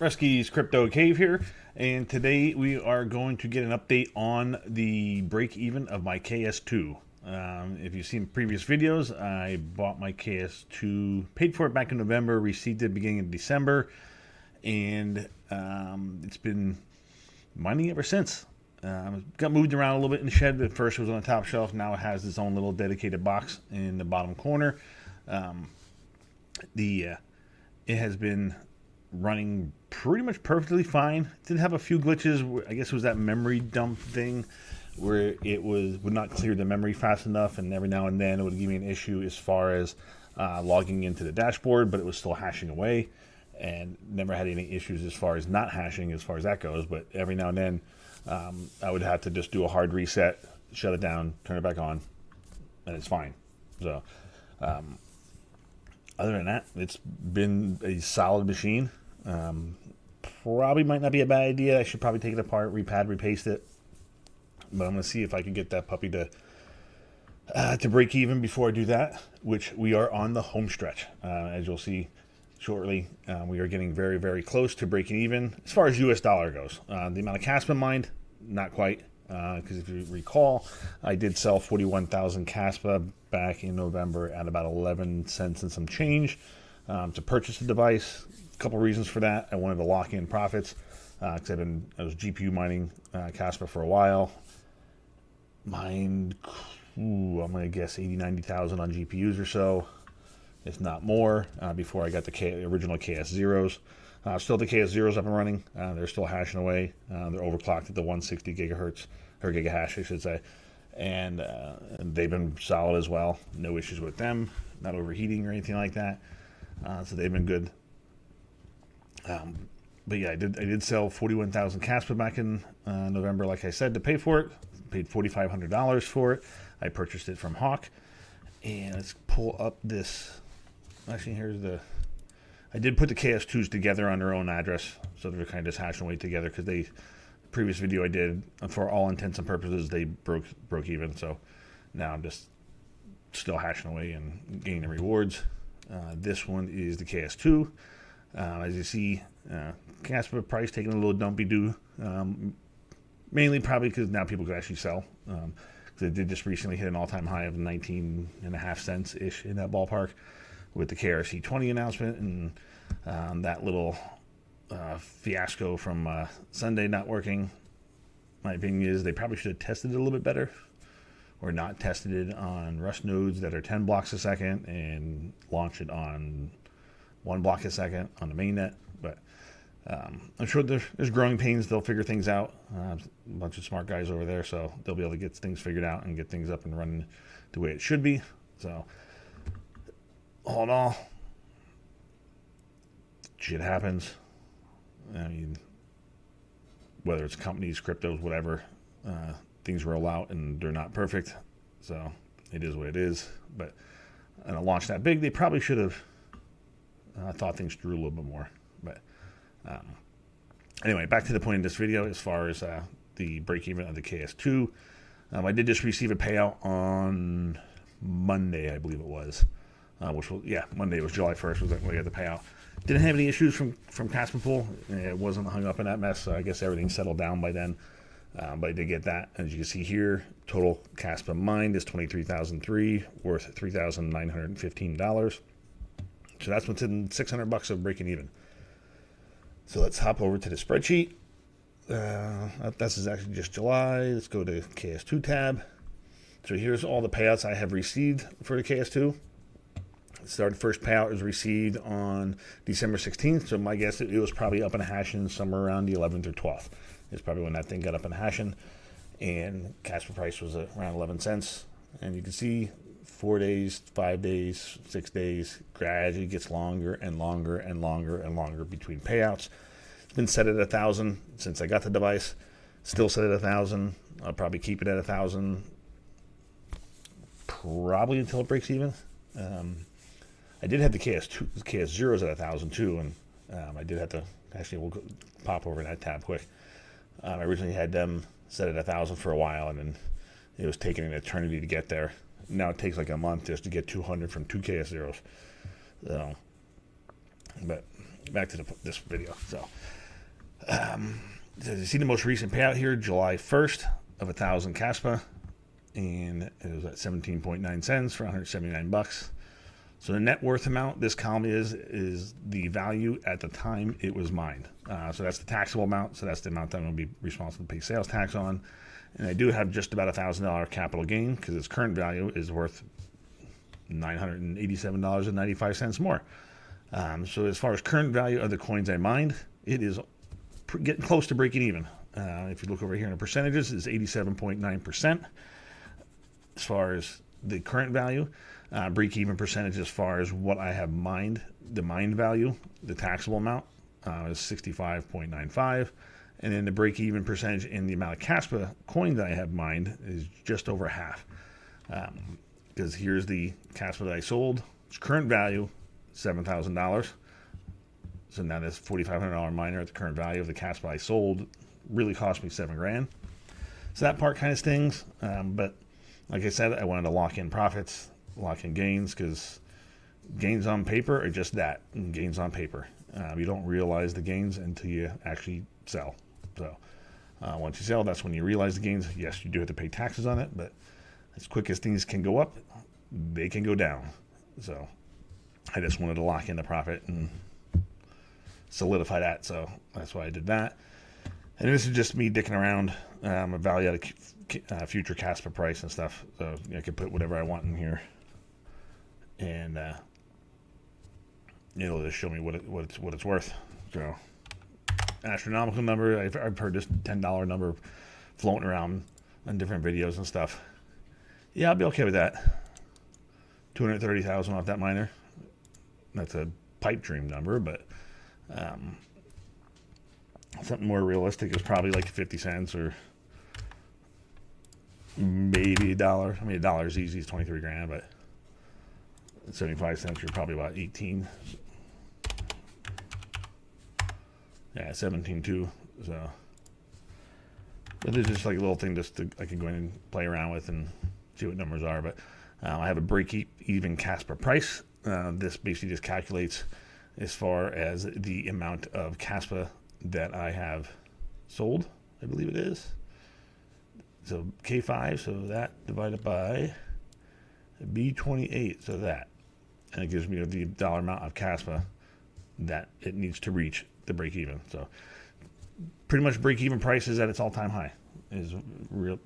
Resky's Crypto Cave here, and today we are going to get an update on the break even of my KS2. If you've seen previous videos, I bought my KS2, paid for it back in November, received it beginning of December, and it's been mining ever since. Got moved around a little bit in the shed. At first it was on the top shelf, now it has its own little dedicated box in the bottom corner. It has been running pretty much perfectly fine. Did have a few glitches. I guess it was that memory dump thing where it would not clear the memory fast enough, and every now and then it would give me an issue as far as logging into the dashboard, but it was still hashing away, and never had any issues as far as not hashing as far as that goes. But every now and then I would have to just do a hard reset, shut it down, turn it back on, and it's fine. So other than that, it's been a solid machine. Probably might not be a bad idea. I should probably take it apart, repaste it. But I'm going to see if I can get that puppy to break even before I do that, which we are on the home stretch. As you'll see shortly, we are getting very, very close to breaking even as far as US dollar goes. The amount of Kaspa mined, not quite. Because if you recall, I did sell 41,000 Kaspa back in November at about 11 cents and some change to purchase the device. A couple reasons for that. I wanted to lock in profits because I was GPU mining Kaspa for a while. Mined, I'm going to guess 80, 90,000 on GPUs or so, if not more, before I got the original KS0s. Still the KS0s up and running. They're still hashing away. They're overclocked at the 160 gigahertz, or gigahash, I should say. And they've been solid as well. No issues with them. Not overheating or anything like that. So they've been good. But yeah, I did sell 41,000 Kaspa back in November, like I said, to pay for it. Paid $4,500 for it. I purchased it from Hawk. And let's pull up this. Actually, I did put the KS2s together on their own address, so they're kind of just hashing away together because the previous video I did, for all intents and purposes, they broke even. So now I'm just still hashing away and gaining the rewards. This one is the KS2. As you see, Kaspa price taking a little dumpy do, mainly probably because now people can actually sell. They did just recently hit an all-time high of 19.5 cents ish in that ballpark with the KRC20 announcement and that little fiasco from Sunday not working. My opinion is they probably should have tested it a little bit better, or not tested it on Rust nodes that are 10 blocks a second and launch it on 1 block a second on the mainnet. But I'm sure there's growing pains. They'll figure things out. A bunch of smart guys over there, so they'll be able to get things figured out and get things up and running the way it should be. So all in all, shit happens. I mean, whether it's companies, cryptos, whatever, things roll out and they're not perfect. So it is what it is. But on a launch that big, they probably should have thought things through a little bit more. But anyway, back to the point of this video as far as the break-even of the KS2. I did just receive a payout on Monday, I believe it was. Monday was July 1st was when we got the payout. Didn't have any issues from Kaspa Pool. It wasn't hung up in that mess, so I guess everything settled down by then. But I did get that. As you can see here, total Kaspa mined is $23,003, worth $3,915. So that's what's in $600 of breaking even. So let's hop over to the spreadsheet. This is actually just July. Let's go to KS2 tab. So here's all the payouts I have received for the KS2. The first payout was received on December 16th, so my guess it was probably up and hashing somewhere around the 11th or 12th. It's probably when that thing got up and hashing, and Kaspa price was around 11 cents. And you can see 4 days, 5 days, 6 days, gradually gets longer and longer and longer and longer between payouts. It's been set at 1,000 since I got the device. Still set at 1,000. I'll probably keep it at 1,000 probably until it breaks even. I did have the KS0s at 1,000 too, and I did have to, actually we'll pop over that tab quick. I originally had them set at 1,000 for a while, and then it was taking an eternity to get there. Now it takes like a month just to get 200 from 2 KS0s. So But back to this video. So you see the most recent payout here, July 1st of 1,000 Kaspa, and it was at 17.9 cents for 179 bucks. So the net worth amount, this column is the value at the time it was mined. So that's the taxable amount. So that's the amount that I'm going to be responsible to pay sales tax on. And I do have just about $1,000 capital gain because its current value is worth $987.95 more. So as far as current value of the coins I mined, it is getting close to breaking even. If you look over here in the percentages, it's 87.9%. As far as the current value, break-even percentage as far as what I have mined, the mined value, the taxable amount is 65.95, and then the break-even percentage in the amount of Kaspa coins that I have mined is just over half. Because here's the Kaspa that I sold. Its current value, $7,000. So now this $4,500 miner at the current value of the Kaspa I sold really cost me $7,000. So that part kind of stings, but like I said, I wanted to lock in profits, lock in gains, because gains on paper are just that, gains on paper. You don't realize the gains until you actually sell. So once you sell, that's when you realize the gains. Yes, you do have to pay taxes on it, but as quick as things can go up, they can go down. So I just wanted to lock in the profit and solidify that. So that's why I did that. And this is just me dicking around, evaluate future Kaspa price and stuff. So I can put whatever I want in here, and it'll just show me what it's worth. So astronomical number. I've heard this $10 number floating around on different videos and stuff. Yeah, I'll be okay with that. 230,000 off that miner. That's a pipe dream number, but something more realistic is probably like 50 cents or maybe $1. I mean, $1 is easy. It's 23 grand, but 75 cents, you're probably about 18. Yeah, 17.2. So, but there's just like a little thing just to I can go in and play around with and see what numbers are. But I have a break-even Kaspa price. This basically just calculates as far as the amount of Kaspa that I have sold, I believe it is. So K5, so that divided by B28, so that. And it gives me the dollar amount of Kaspa that it needs to reach the break even. So pretty much break even price is at its all-time high, is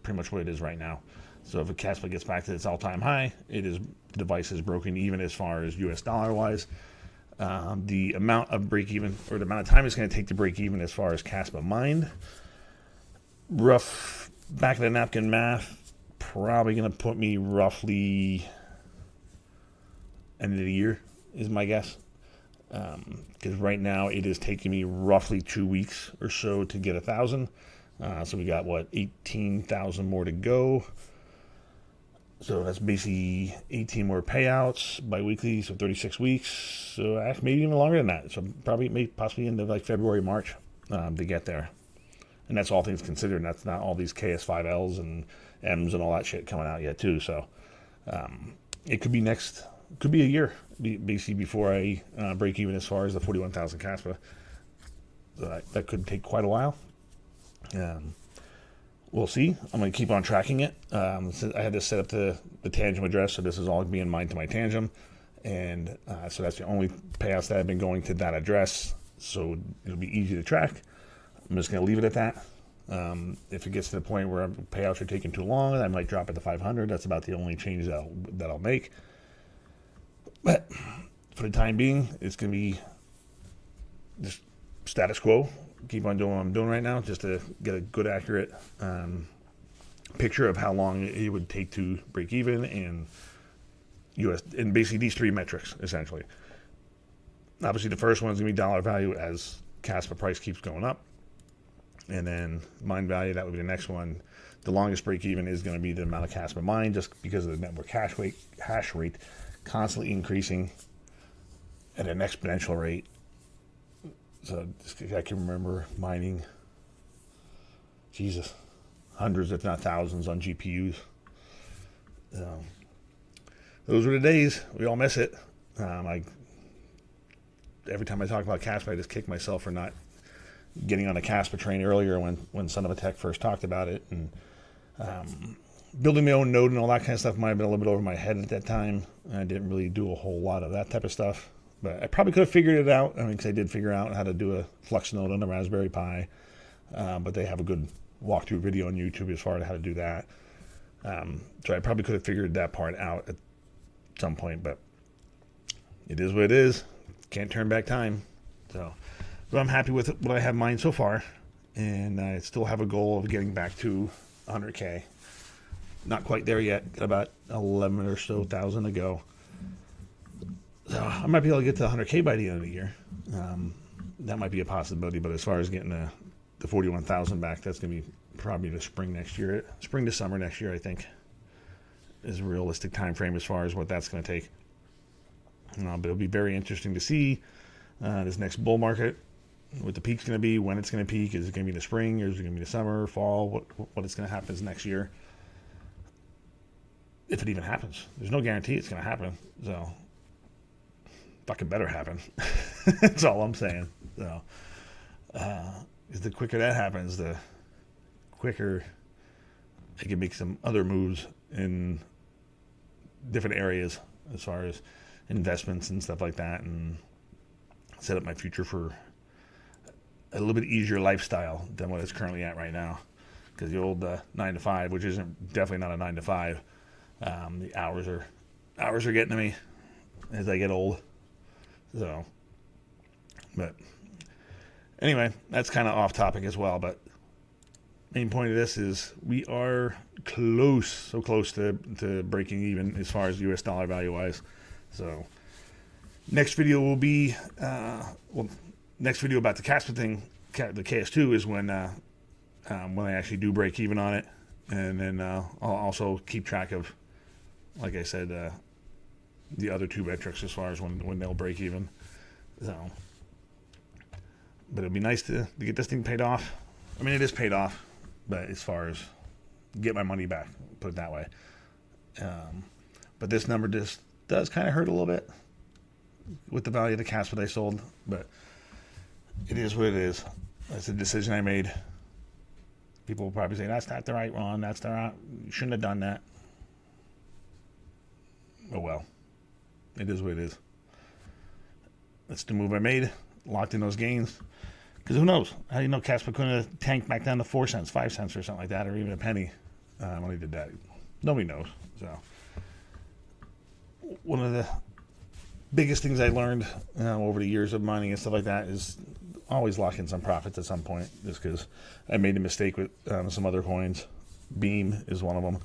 pretty much what it is right now. So if a Kaspa gets back to its all-time high, the device is broken even as far as US dollar wise. The amount of break even, or the amount of time it's going to take to break even as far as Kaspa mined, rough back of the napkin math, probably going to put me roughly end of the year is my guess. Because right now it is taking me roughly 2 weeks or so to get 1,000. So we got 18,000 more to go. So that's basically 18 more payouts bi-weekly, so 36 weeks. So maybe even longer than that. So probably possibly into like February, March to get there. And that's all things considered. And that's not all these KS5Ls and Ms and all that shit coming out yet too. So it could be could be a year basically before I break even as far as the 41,000 Kaspa. So that could take quite a while. We'll see. I'm going to keep on tracking it. So I had to set up the Tangem address, so this is all being mined to my Tangem. And so that's the only payouts that have been going to that address. So it'll be easy to track. I'm just going to leave it at that. If it gets to the point where payouts are taking too long, I might drop it to 500. That's about the only change that I'll make. But for the time being, it's going to be just status quo. Keep on doing what I'm doing right now just to get a good, accurate picture of how long it would take to break even and and basically these three metrics, essentially. Obviously, the first one is going to be dollar value as Kaspa price keeps going up. And then mine value, that would be the next one. The longest break even is going to be the amount of Kaspa mined just because of the network hash rate constantly increasing at an exponential rate. So I can remember mining, hundreds if not thousands on GPUs. Those were the days. We all miss it. every time I talk about Kaspa, I just kick myself for not getting on a Kaspa train earlier when Son of a Tech first talked about it. And building my own node and all that kind of stuff might have been a little bit over my head at that time. I didn't really do a whole lot of that type of stuff. But I probably could have figured it out. I mean, because I did figure out how to do a Flux node on the Raspberry Pi. But they have a good walkthrough video on YouTube as far as how to do that. So I probably could have figured that part out at some point. But it is what it is. Can't turn back time. So I'm happy with what I have mine so far. And I still have a goal of getting back to 100K. Not quite there yet. Got about 11 or so thousand to go. So I might be able to get to 100K by the end of the year. That might be a possibility, but as far as getting the 41,000 back, that's going to be probably the spring to summer next year, I think, is a realistic time frame as far as what that's going to take. But it'll be very interesting to see this next bull market, what the peak's going to be, when it's going to peak. Is it going to be the spring, or is it going to be the summer, fall? What is going to happen next year? If it even happens. There's no guarantee it's going to happen. So fucking better happen. That's all I'm saying. So, the quicker that happens, the quicker I can make some other moves in different areas as far as investments and stuff like that, and set up my future for a little bit easier lifestyle than what it's currently at right now. Because the old 9 to 5, which isn't definitely not a 9 to 5, the hours are getting to me as I get old. So, but anyway, that's kind of off topic as well. But main point of this is we are so close to breaking even as far as US dollar value wise. So next video will be next video about the Kaspa thing, the KS2, is when I actually do break even on it, and then I'll also keep track of, like I said, the other two metrics as far as when they'll break even. So, but it'd be nice to get this thing paid off. I mean, it is paid off, but as far as get my money back, put it that way. But this number just does kind of hurt a little bit with the value of the Kaspa that I sold, but it is what it is. That's a decision I made. People will probably say, that's not the right one, that's the right, you shouldn't have done that. Oh well. It is what it is. That's the move I made. Locked in those gains. Because who knows? How do you know Kaspa couldn't have tanked back down to 4 cents, 5 cents or something like that, or even a penny when he did that? Nobody knows. So, one of the biggest things I learned over the years of mining and stuff like that is always lock in some profits at some point, just because I made a mistake with some other coins. Beam is one of them.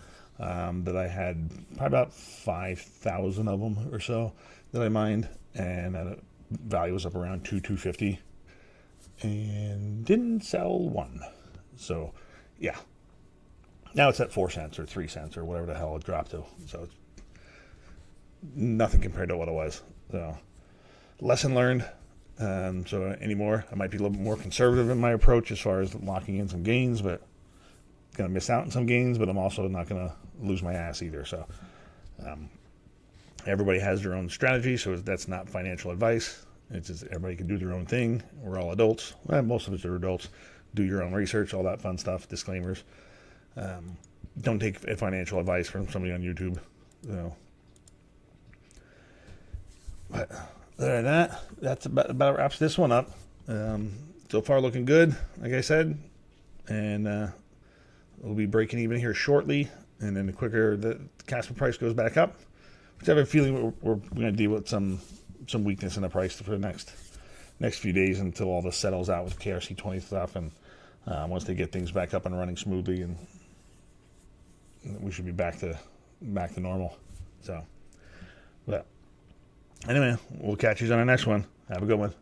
That I had probably about 5,000 of them or so that I mined, and that value was up around 250, and didn't sell one. So, yeah. Now it's at 4 cents or 3 cents or whatever the hell it dropped to. So it's nothing compared to what it was. So, lesson learned. So anymore, I might be a little bit more conservative in my approach as far as locking in some gains, but going to miss out on some gains, but I'm also not going to lose my ass either. So everybody has their own strategy, so that's not financial advice. It's just everybody can do their own thing. We're all adults. Well, most of us are adults. Do your own research, all that fun stuff, disclaimers. Don't take financial advice from somebody on YouTube. So, but other than that, that's about wraps this one up. So far looking good, like I said, and we'll be breaking even here shortly, and then the quicker the Kaspa price goes back up, which I have a feeling we're going to deal with some weakness in the price for the next few days until all this settles out with KRC20 stuff, and once they get things back up and running smoothly, and we should be back to normal. So, but anyway, we'll catch you on the next one. Have a good one.